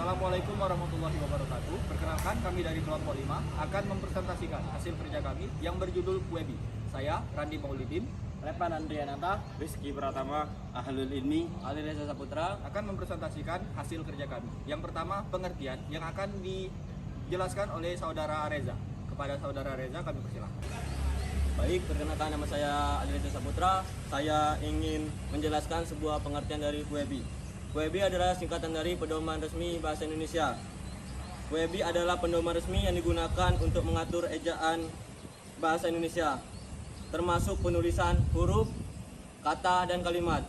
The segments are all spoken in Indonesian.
Assalamualaikum warahmatullahi wabarakatuh. Perkenalkan, kami dari kelompok 5 akan mempresentasikan hasil kerja kami yang berjudul Webi. Saya Randi Maulidin, Repan Andrianata, Rizky Pratama, Ahlul Ilmi, Ali Reza Saputra akan mempresentasikan hasil kerja kami. Yang pertama, pengertian yang akan dijelaskan oleh saudara Reza. Kepada saudara Reza kami persilahkan. Baik, perkenalkan nama saya Ali Reza Saputra. Saya ingin menjelaskan sebuah pengertian dari WEBI. WEBI adalah singkatan dari Pedoman Resmi Bahasa Indonesia. WEBI adalah pedoman resmi yang digunakan untuk mengatur ejaan bahasa Indonesia, termasuk penulisan huruf, kata, dan kalimat,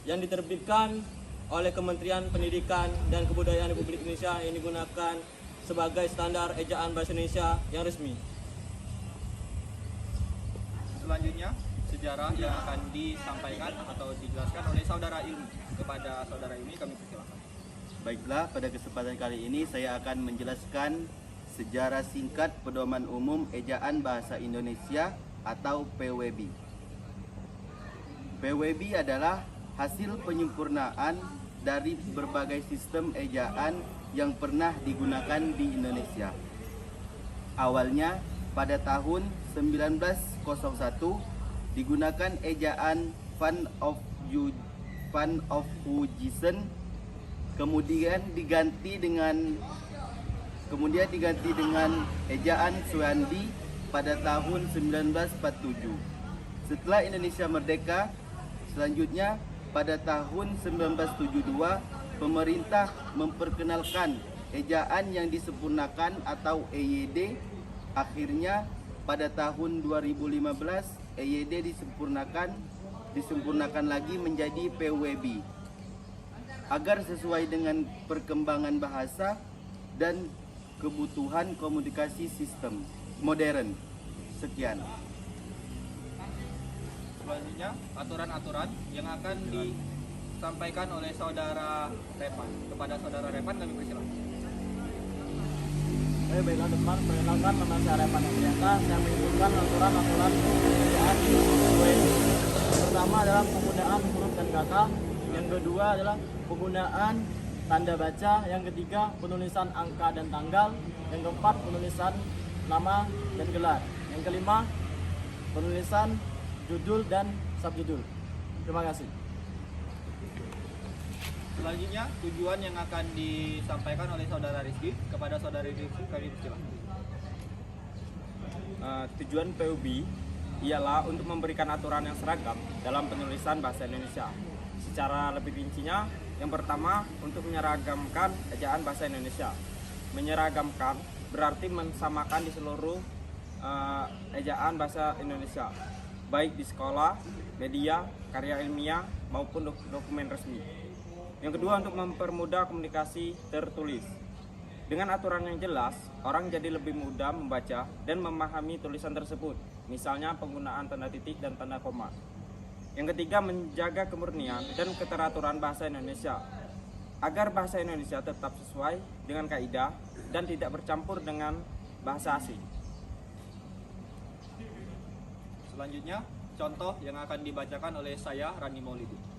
yang diterbitkan oleh Kementerian Pendidikan dan Kebudayaan Republik Indonesia yang digunakan sebagai standar ejaan bahasa Indonesia yang resmi. Selanjutnya, sejarah yang akan disampaikan atau dijelaskan oleh saudara Ilmi. Kepada saudara Ilmi kami persilahkan. Baiklah, pada kesempatan kali ini saya akan menjelaskan sejarah singkat Pedoman Umum Ejaan Bahasa Indonesia atau PWB. PWB adalah hasil penyempurnaan dari berbagai sistem ejaan yang pernah digunakan di Indonesia. Awalnya pada tahun 1901 digunakan ejaan Van of Hugisen, kemudian diganti dengan ejaan Suwandi pada tahun 1947. Setelah Indonesia merdeka, selanjutnya pada tahun 1972 pemerintah memperkenalkan ejaan yang disempurnakan atau EYD. Akhirnya pada tahun 2015 EYD disempurnakan lagi menjadi PWB agar sesuai dengan perkembangan bahasa dan kebutuhan komunikasi sistem modern. Sekian. Selanjutnya, aturan-aturan yang akan disampaikan oleh saudara Repan. Kepada saudara Repan kami persilahkan. Baiklah teman, perkenalkan nama saya Repan Andrianata. Saya menyebutkan aturan-aturan ejaan WEBI. Pertama adalah penggunaan huruf dan kata. Yang kedua adalah penggunaan tanda baca. Yang ketiga penulisan angka dan tanggal. Yang keempat penulisan nama dan gelar. Yang kelima penulisan judul dan subjudul. Terima kasih. Selanjutnya, tujuan yang akan disampaikan oleh saudara Rizky. Kepada saudara Rizky kami persilahkan. Tujuan PUB ialah untuk memberikan aturan yang seragam dalam penulisan bahasa Indonesia. Secara lebih rincinya, yang pertama untuk menyeragamkan ejaan bahasa Indonesia. Menyeragamkan berarti mensamakan di seluruh ejaan bahasa Indonesia, baik di sekolah, media, karya ilmiah, maupun dokumen resmi. Yang kedua untuk mempermudah komunikasi tertulis. Dengan aturan yang jelas, orang jadi lebih mudah membaca dan memahami tulisan tersebut, misalnya penggunaan tanda titik dan tanda koma. Yang ketiga, menjaga kemurnian dan keteraturan bahasa Indonesia, agar bahasa Indonesia tetap sesuai dengan kaidah dan tidak bercampur dengan bahasa asing. Selanjutnya, contoh yang akan dibacakan oleh saya, Randi Maulidin.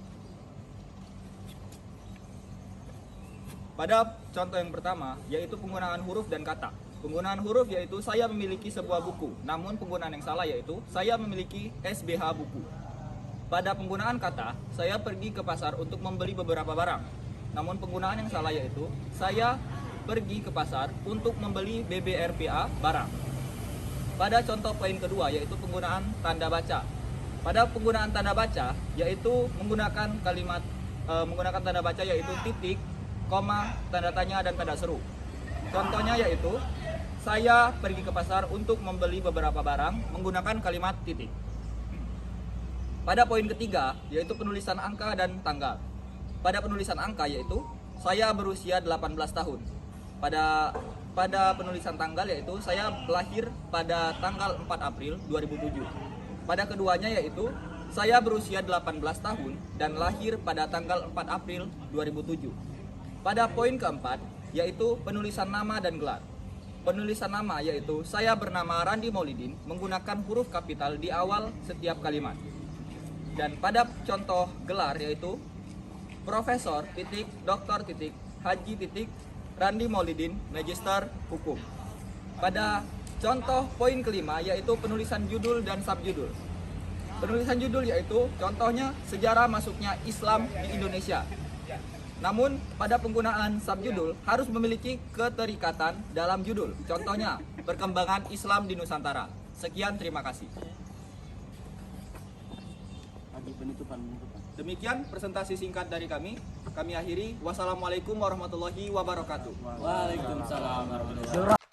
Pada contoh yang pertama, yaitu penggunaan huruf dan kata. Penggunaan huruf yaitu saya memiliki sebuah buku, namun penggunaan yang salah yaitu saya memiliki SBH buku. Pada penggunaan kata, saya pergi ke pasar untuk membeli beberapa barang. Namun penggunaan yang salah yaitu saya pergi ke pasar untuk membeli BBRPA barang. Pada contoh poin kedua yaitu penggunaan tanda baca. Pada penggunaan tanda baca yaitu menggunakan tanda baca yaitu titik, koma, tanda tanya, dan tanda seru. Contohnya yaitu saya pergi ke pasar untuk membeli beberapa barang menggunakan kalimat titik. Pada poin ketiga yaitu penulisan angka dan tanggal. Pada penulisan angka yaitu saya berusia 18 tahun. Pada penulisan tanggal yaitu saya lahir pada tanggal 4 April 2007. Pada keduanya yaitu saya berusia 18 tahun dan lahir pada tanggal 4 April 2007. Pada poin keempat, yaitu penulisan nama dan gelar. Penulisan nama yaitu saya bernama Randi Maulidin menggunakan huruf kapital di awal setiap kalimat. Dan pada contoh gelar yaitu Profesor titik, Doktor titik, Haji titik, Randi Maulidin, Magister Hukum. Pada contoh poin kelima yaitu penulisan judul dan subjudul. Penulisan judul yaitu contohnya sejarah masuknya Islam di Indonesia. Namun pada penggunaan subjudul harus memiliki keterikatan dalam judul. Contohnya perkembangan Islam di Nusantara. Sekian, terima kasih. Demikian presentasi singkat dari kami. Kami akhiri. Wassalamualaikum warahmatullahi wabarakatuh. Waalaikumsalam warahmatullahi wabarakatuh.